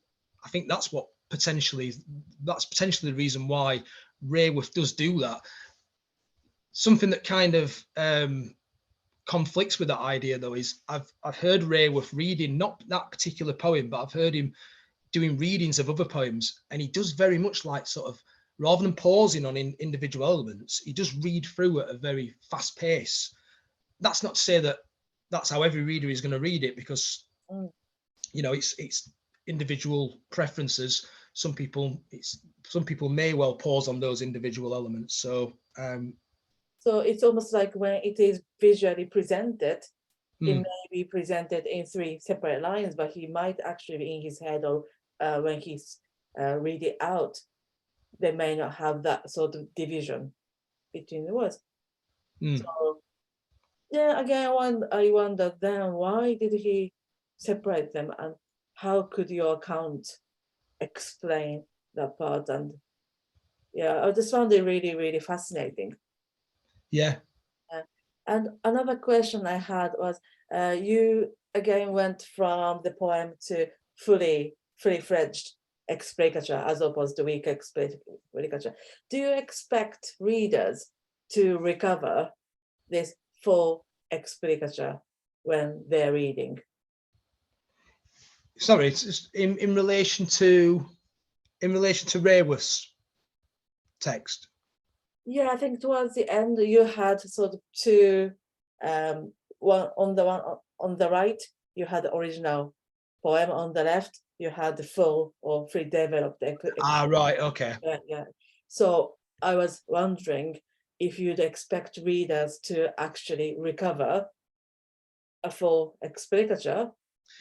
Speaker 2: that's potentially the reason why Raworth does do that. Something that kind of conflicts with that idea, though, is I've heard Raworth reading not that particular poem, but I've heard him doing readings of other poems, and he does very much like sort of, rather than pausing on individual elements, he does read through at a very fast pace. That's not to say that that's how every reader is going to read it, because you know, it's individual preferences. Some people may well pause on those individual elements. So
Speaker 3: so it's almost like when it is visually presented, it
Speaker 2: mm,
Speaker 3: may be presented in 3 separate lines, but he might actually be in his head, or when he's read it out, they may not have that sort of division between the words.
Speaker 2: mm.
Speaker 3: So yeah, again, I wonder then, why did he separate them, and how could your account explain that part? And yeah, I just found it really, really fascinating.
Speaker 2: Yeah.
Speaker 3: And another question I had was, you again went from the poem to fully fledged explicature as opposed to weak explicature. Do you expect readers to recover this full explicature when they're reading?
Speaker 2: Sorry, it's just in relation to Raworth's text.
Speaker 3: Yeah, I think towards the end you had sort of 2, one on the right you had the original poem, on the left you had the full or fully developed.
Speaker 2: Right, okay.
Speaker 3: Yeah. So I was wondering if you'd expect readers to actually recover a full explicature,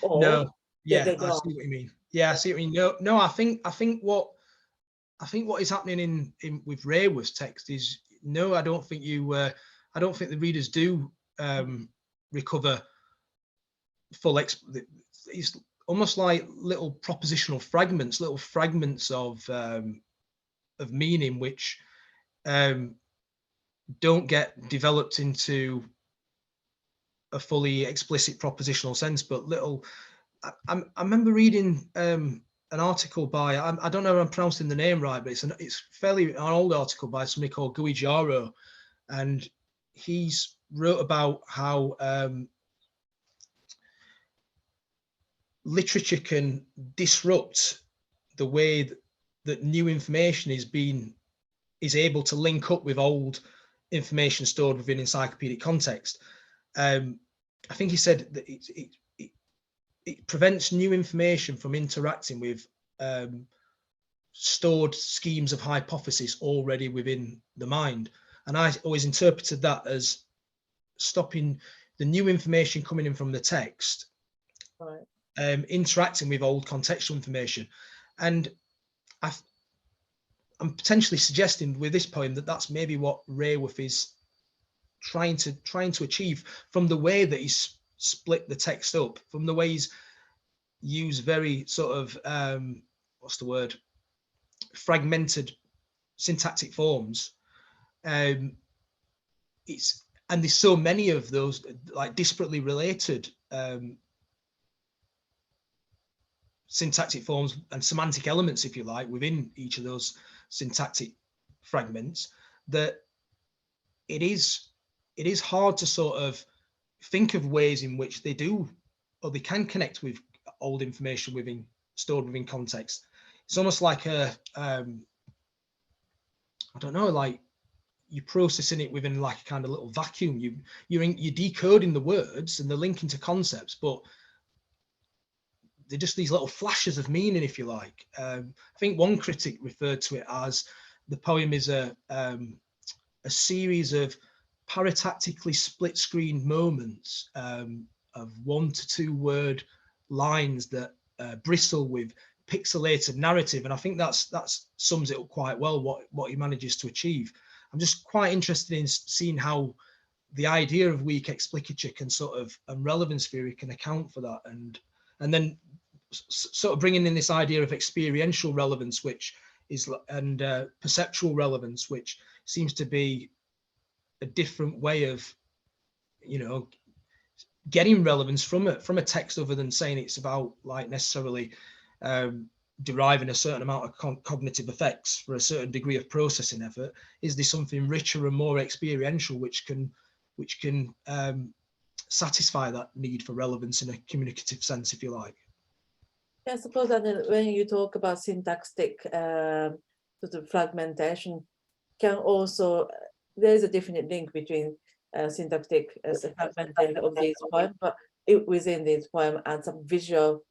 Speaker 3: or
Speaker 2: No, yeah,
Speaker 3: they
Speaker 2: I
Speaker 3: don't.
Speaker 2: see what you mean. Yeah, I see what you mean. No, I think what is happening in with Raworth's text is, no, I don't think the readers do recover full it's almost like little propositional fragments, little fragments of meaning which don't get developed into a fully explicit propositional sense, but little. I remember reading an article by, I don't know if I'm pronouncing the name right, but it's fairly an old article by somebody called Guijaro, and he's wrote about how literature can disrupt the way that new information is able to link up with old information stored within encyclopedic context. I think he said that it prevents new information from interacting with stored schemes of hypothesis already within the mind. And I always interpreted that as stopping the new information coming in from the text,
Speaker 3: Right.
Speaker 2: Interacting with old contextual information. And I'm potentially suggesting with this poem that that's maybe what Raworth is trying to achieve, from the way that he's split the text up, from the way he's used very sort of what's the word, fragmented syntactic forms. It's, and there's so many of those like disparately related syntactic forms and semantic elements, if you like, within each of those syntactic fragments, that it is hard to sort of think of ways in which they do, or they can connect with old information stored within context. It's almost like I don't know, like you're processing it within like a kind of little vacuum. You're decoding the words and they're linking to concepts, but they're just these little flashes of meaning, if you like. I think one critic referred to it as the poem is a series of paratactically split screen moments of 1 to 2 word lines that bristle with pixelated narrative. And I think that sums it up quite well, what he manages to achieve. I'm just quite interested in seeing how the idea of weak explicature can sort of, and relevance theory can account for that, and then sort of bringing in this idea of experiential relevance, which is, and perceptual relevance, which seems to be a different way of, you know, getting relevance from a text, other than saying it's about like necessarily deriving a certain amount of cognitive effects for a certain degree of processing effort. Is there something richer and more experiential which can satisfy that need for relevance in a communicative sense, if you like?
Speaker 3: I suppose that when you talk about syntactic sort of fragmentation, can also, there's a definite link between syntactic fragmentation of this poem, but within this poem and some visual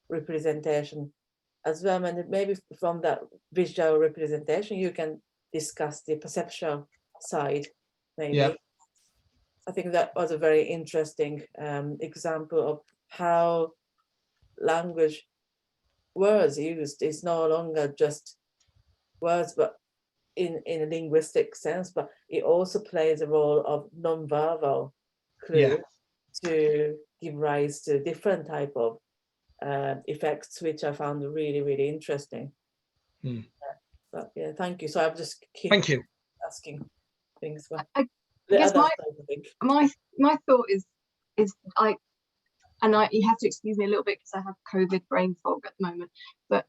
Speaker 3: representation as well. And maybe from that visual representation, you can discuss the perceptual side, maybe.
Speaker 2: Yeah.
Speaker 3: I think that was a very interesting example of how language, words used is no longer just words, but in a linguistic sense, but it also plays a role of non-verbal clue to give rise to different type of effects, which I found really, really interesting. But yeah, thank you. So I'm just
Speaker 2: Thank you.
Speaker 3: asking things. But
Speaker 1: I guess my thought is you have to excuse me a little bit because I have COVID brain fog at the moment, but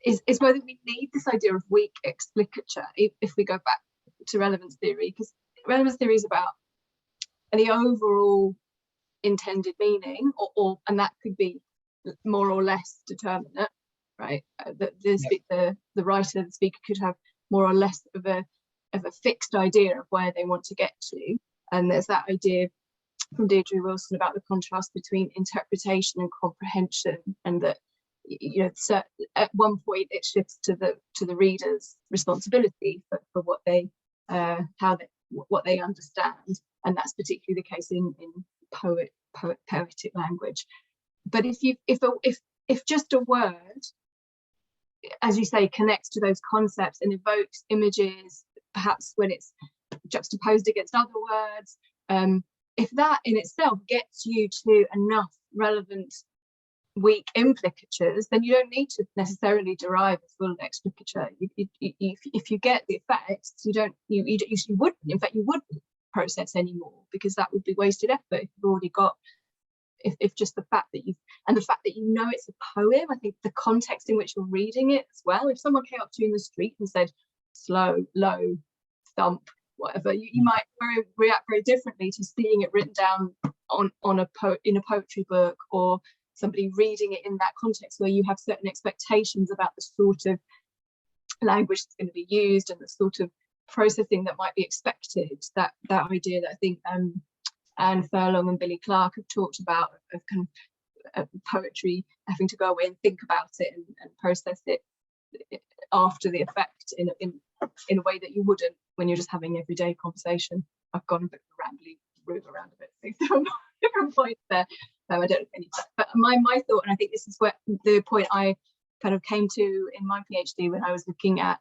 Speaker 1: is whether we need this idea of weak explicature if we go back to relevance theory, because relevance theory is about the overall intended meaning, and that could be more or less determinate, right? The writer, the speaker could have more or less of a fixed idea of where they want to get to, and there's that idea from Deirdre Wilson about the contrast between interpretation and comprehension, and that so at one point it shifts to the reader's responsibility for what they what they understand, and that's particularly the case in poetic language. But if just a word, as you say, connects to those concepts and evokes images, perhaps when it's juxtaposed against other words, if that in itself gets you to enough relevant weak implicatures, then you don't need to necessarily derive a full explicature. If you get the effects, you wouldn't. In fact, you wouldn't process anymore, because that would be wasted effort if you've already got. If just the fact that you know it's a poem, I think the context in which you're reading it as well. If someone came up to you in the street and said slow, low, thump, whatever, you might react very differently to seeing it written down in a poetry book, or somebody reading it in that context where you have certain expectations about the sort of language that's going to be used and the sort of processing that might be expected. That idea that I think Anne Furlong and Billy Clark have talked about, of kind of poetry having to go away and think about it and process it after the effect in a way that you wouldn't when you're just having everyday conversation. I've gone a bit of a rambly route around a bit, so I'm not different points there. I don't know any, but my thought, and I think this is where the point I kind of came to in my PhD when I was looking at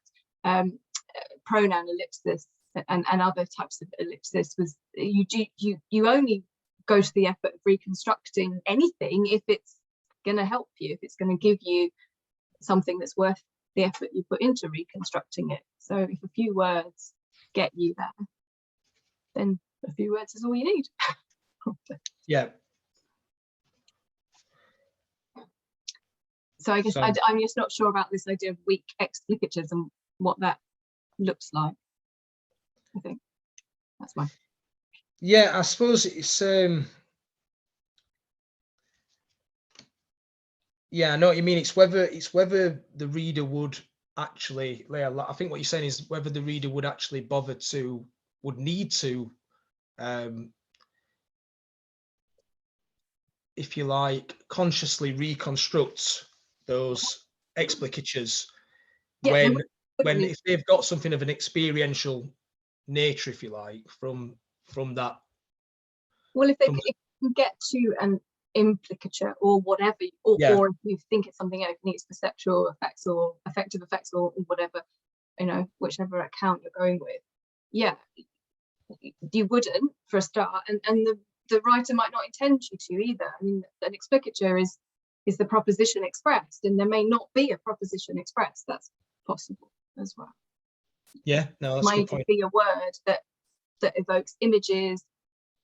Speaker 1: pronoun ellipsis and other types of ellipsis, was you only go to the effort of reconstructing anything if it's going to help you, if it's going to give you something that's worth the effort you put into reconstructing it. So if a few words get you there, then a few words is all you need.
Speaker 2: Yeah.
Speaker 1: So I guess I'm just not sure about this idea of weak explicatures and what that looks like. I think that's one.
Speaker 2: Yeah, I suppose it's yeah, I know what you mean. It's whether the reader would actually lay a lot. I think what you're saying is whether the reader would actually would need to if you like, consciously reconstruct those explicatures when if they've got something of an experiential nature, if you like, from that.
Speaker 1: Well, if they can get to an implicature or whatever, or if you think it's something else, it's perceptual effects or affective effects or whatever, whichever account you're going with, you wouldn't for a start, and the writer might not intend you to either. I mean, an explicature is the proposition expressed, and there may not be a proposition expressed. That's possible as well.
Speaker 2: Yeah, no, that's a good point.
Speaker 1: Might be a word that evokes images,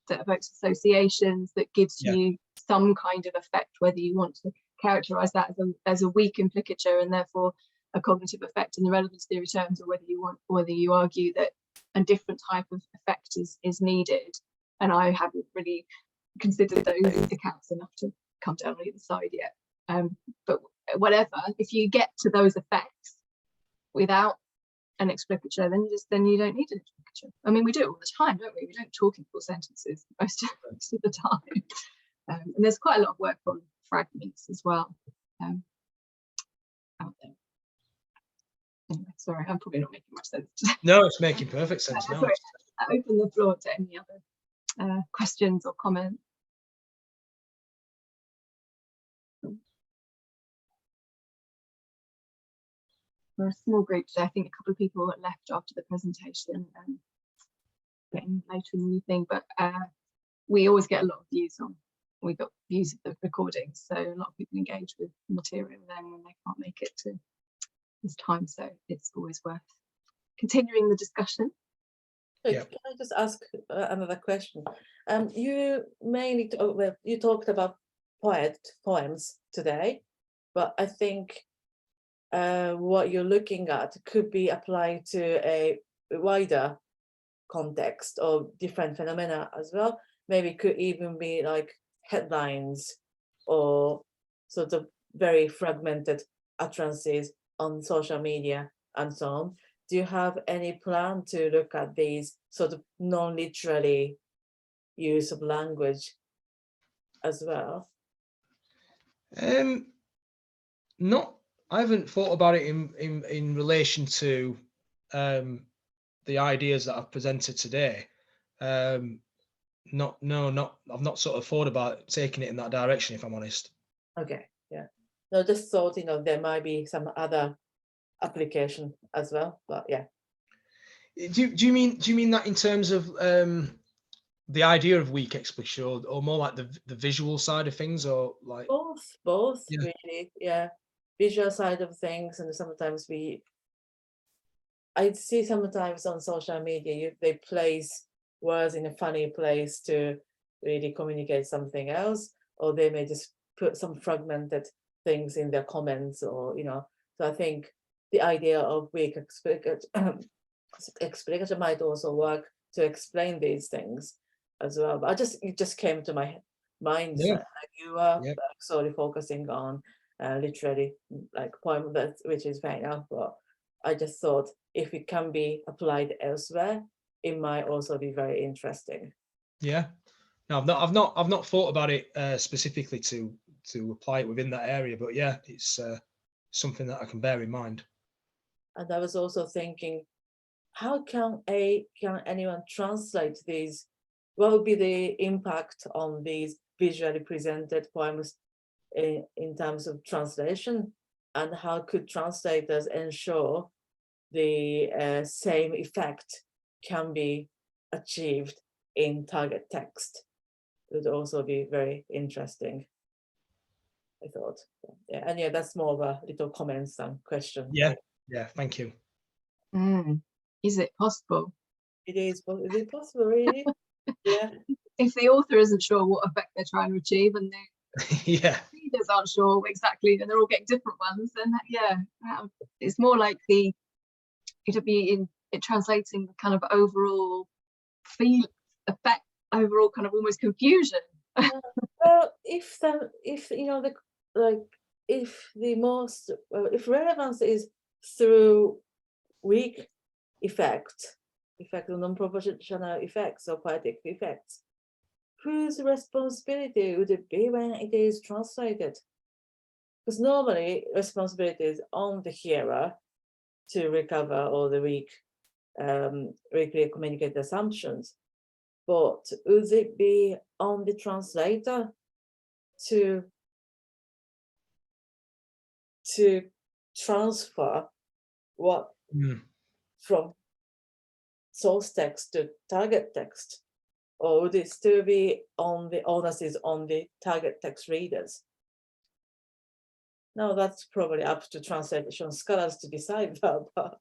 Speaker 1: that evokes associations, that gives you some kind of effect, whether you want to characterize that as a weak implicature and therefore a cognitive effect in the relevance theory terms, or whether you argue that a different type of effect is needed. And I haven't really considered those accounts enough to come down on either side yet. But whatever, if you get to those effects without an explicature, then you don't need an explicature. I mean, we do it all the time, don't we? We don't talk in full sentences most of the time. And there's quite a lot of work on fragments as well out there. Anyway, sorry, I'm probably not making much sense today.
Speaker 2: No, it's making perfect sense now.
Speaker 1: Sorry, I open the floor to any other questions or comments. We're a small group today. I think a couple of people left after the presentation and getting later in the evening, but we always get a lot of views on. We got views of the recordings, so a lot of people engage with the material then when they can't make it to this time. So it's always worth continuing the discussion.
Speaker 3: Can I just ask another question? You mainly you talked about poems today, but I think what you're looking at could be applied to a wider context or different phenomena as well. Maybe it could even be like headlines or sort of very fragmented utterances on social media and so on. Do you have any plan to look at these sort of non-literally use of language as well?
Speaker 2: Not. I haven't thought about it in relation to the ideas that I've presented today. I've not sort of thought about taking it in that direction, if I'm honest.
Speaker 3: Okay, yeah. No, just thought, there might be some other application as well, but yeah.
Speaker 2: Do you mean that in terms of the idea of weak explicit, or more like the visual side of things, or like
Speaker 3: both really, yeah. Visual side of things, and sometimes I see sometimes on social media they place words in a funny place to really communicate something else, or they may just put some fragmented things in their comments, or so I think the idea of weak explicit might also work to explain these things as well. But it just came to my mind.
Speaker 2: Yeah.
Speaker 3: You are solely focusing on literally like poem, which is fair enough, but I just thought if it can be applied elsewhere, it might also be very interesting.
Speaker 2: Yeah. No, I've not thought about it specifically to apply it within that area, but yeah, it's something that I can bear in mind.
Speaker 3: And I was also thinking, how can anyone translate these? What would be the impact on these visually presented poems in terms of translation? And how could translators ensure the same effect can be achieved in target text? It would also be very interesting, I thought. Yeah, and yeah, that's more of a little comments than question.
Speaker 2: Yeah, thank you.
Speaker 1: Is it possible?
Speaker 3: It is it possible, really? Yeah.
Speaker 1: If the author isn't sure what effect they're trying to achieve, and the readers aren't sure exactly, and they're all getting different ones, then it's more like it'll be translating the kind of overall effect, overall kind of almost confusion.
Speaker 3: Well, if relevance is through weak effect of non-proportional effects or poetic effects, whose responsibility would it be when it is translated? Because normally responsibility is on the hearer to recover all the weakly communicated assumptions, but would it be on the translator to transfer what from source text to target text, or would it still be on the onus is on the target text readers? No, that's probably up to translation scholars to decide that, but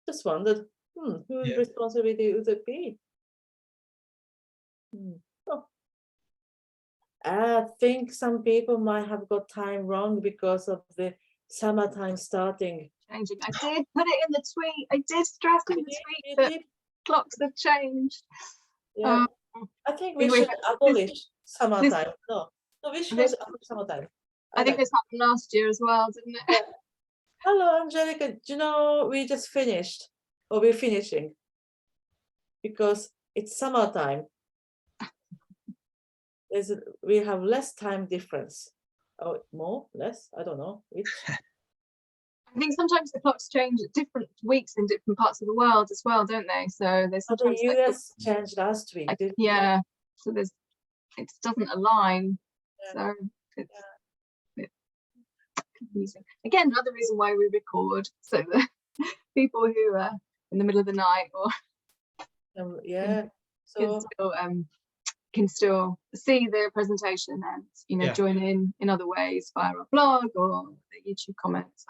Speaker 3: just wondered, whose responsibility would it be? Oh. I think some people might have got time wrong because of the summertime starting.
Speaker 1: Changing. I did put it in the tweet. I did stress in the tweet that clocks have changed.
Speaker 3: Yeah. I think we should abolish summertime. No, we should abolish summertime.
Speaker 1: I think this happened last year as well, didn't it?
Speaker 3: Hello, Angelica. Do you know we just finished, or we're finishing, because it's summertime. We have less time difference. Oh, more, less? I don't know which.
Speaker 1: I think sometimes the clocks change at different weeks in different parts of the world as well, don't they? So there's
Speaker 3: The
Speaker 1: sometimes like,
Speaker 3: US changed last week, didn't it?
Speaker 1: yeah. So it doesn't align.
Speaker 3: Yeah.
Speaker 1: So it's a bit confusing. Again, another reason why we record, so that people who are in the middle of the night or
Speaker 3: Yeah.
Speaker 1: can still see the presentation and join in other ways via our blog or the YouTube comments,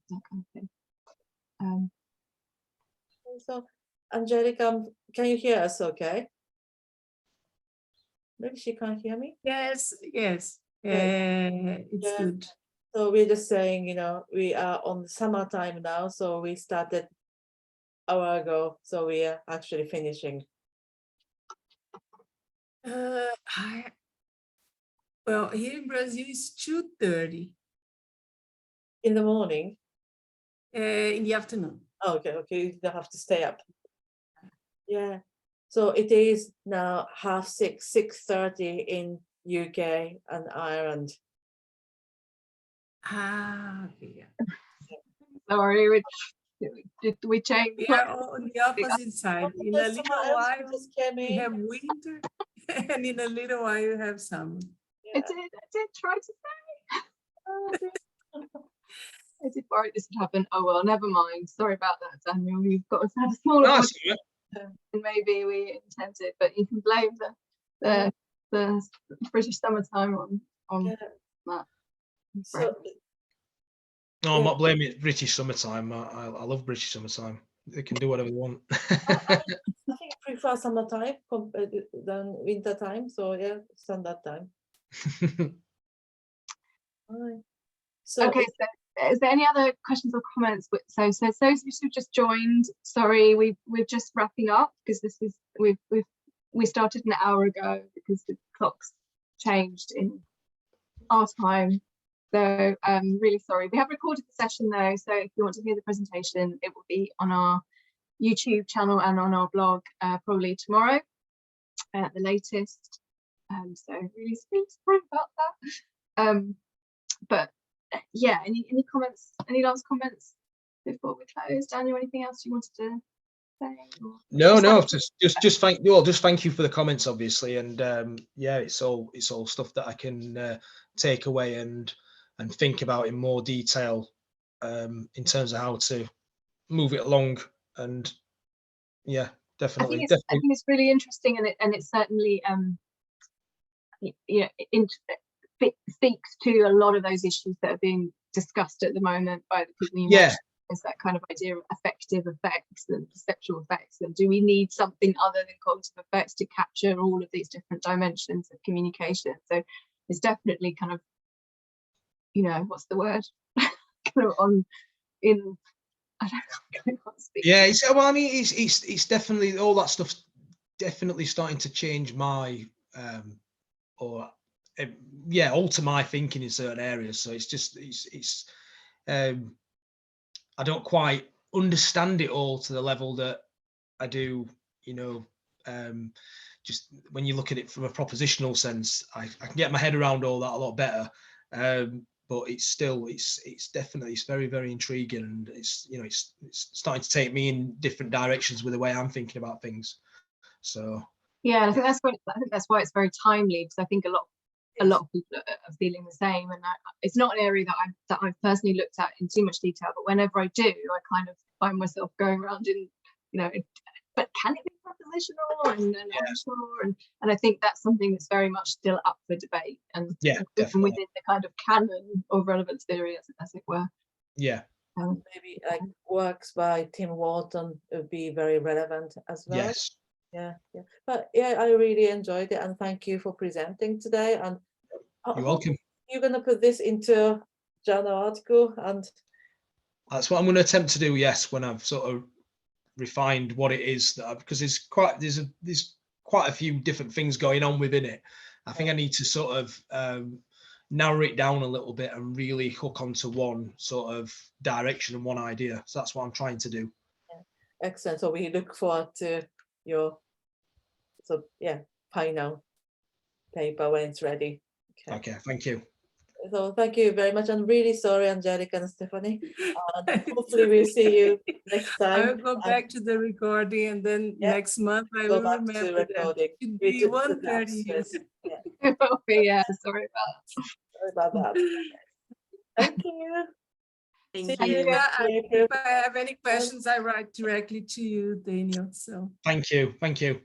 Speaker 1: that kind of thing.
Speaker 3: So, Angelica, can you hear us? Okay. Maybe she can't hear me.
Speaker 4: Yes. It's good.
Speaker 3: So we're just saying, we are on summertime now. So we started an hour ago. So we are actually finishing.
Speaker 4: Well, here in Brazil it's 2:30
Speaker 3: In the morning.
Speaker 4: in the afternoon.
Speaker 3: Oh, okay, you don't have to stay up. Yeah. So it is now 6:30, 6:30 in UK and Ireland.
Speaker 4: Okay.
Speaker 1: Sorry, we changed.
Speaker 4: We are on the opposite side. In a little while we
Speaker 3: we
Speaker 4: have winter, and in a little while you have summer.
Speaker 1: I did try to say. I did worry this would happen. Oh well, never mind. Sorry about that, Daniel. We've got to have a smaller audience than maybe we intended, but you can blame the British summertime on that.
Speaker 3: So,
Speaker 2: No, I'm not blaming it British summertime. I love British summertime. They can do whatever they want.
Speaker 3: I think I prefer summertime than winter time. So yeah, standard time. So
Speaker 1: okay, so is there any other questions or comments? So those who just joined, sorry, we're just wrapping up because we started an hour ago because the clocks changed in our time. So really sorry. We have recorded the session though, so if you want to hear the presentation, it will be on our YouTube channel and on our blog probably tomorrow at the latest. So really sorry about that. But yeah, any comments, any last comments before we close? Daniel, anything else you wanted to say?
Speaker 2: No, just thank you for the comments, obviously, and yeah, it's all stuff that I can take away and think about in more detail in terms of how to move it along. And yeah, definitely.
Speaker 1: I think it's really interesting, and it's certainly speaks to a lot of those issues that are being discussed at the moment by the people you mentioned. Is that kind of idea of affective effects and perceptual effects, and do we need something other than cognitive effects to capture all of these different dimensions of communication? So it's definitely kind of, what's the word? kind of I can't speak.
Speaker 2: Yeah, it's definitely, all that stuff's definitely starting to change my alter my thinking in certain areas. So it's I don't quite understand it all to the level that I do, just when you look at it from a propositional sense, I can get my head around all that a lot better. But it's definitely, it's very, very intriguing, and it's starting to take me in different directions with the way I'm thinking about things. So
Speaker 1: yeah, I think that's why it's very timely, because I think a lot of people are feeling the same, and it's not an area that I've personally looked at in too much detail, but whenever I do, I kind of find myself going around in, but can it be propositional and unsure, and I think that's something that's very much still up for debate, and even within the kind of canon of relevance theory, as it were.
Speaker 2: Yeah.
Speaker 3: Maybe like works by Tim Wharton would be very relevant as well.
Speaker 2: Yes.
Speaker 3: Yeah. But yeah, I really enjoyed it, and thank you for presenting today. And
Speaker 2: you're welcome.
Speaker 3: You're going to put this into journal article, and
Speaker 2: that's what I'm going to attempt to do. Yes, when I've sort of refined what it is because there's quite a few different things going on within it. I think I need to sort of narrow it down a little bit and really hook onto one sort of direction and one idea. So that's what I'm trying to do.
Speaker 3: Excellent. So we look forward to your final paper when it's ready.
Speaker 2: Okay, thank you.
Speaker 3: So thank you very much. I'm really sorry, Angelica and Stephanie. Hopefully we'll see you next
Speaker 4: I
Speaker 3: time.
Speaker 4: will go back to the recording, and then next month I
Speaker 3: Go
Speaker 4: will
Speaker 3: back to
Speaker 4: remember that.
Speaker 3: recording.
Speaker 4: It should
Speaker 3: We
Speaker 4: be
Speaker 3: took the
Speaker 4: 1:30.
Speaker 3: lapses.
Speaker 1: Yeah, sorry about
Speaker 3: Sorry about that. Thank you.
Speaker 4: Thank
Speaker 3: See
Speaker 4: you.
Speaker 3: you.
Speaker 4: If I have any questions, I write directly to you, Daniel. So
Speaker 2: Thank you. Thank you.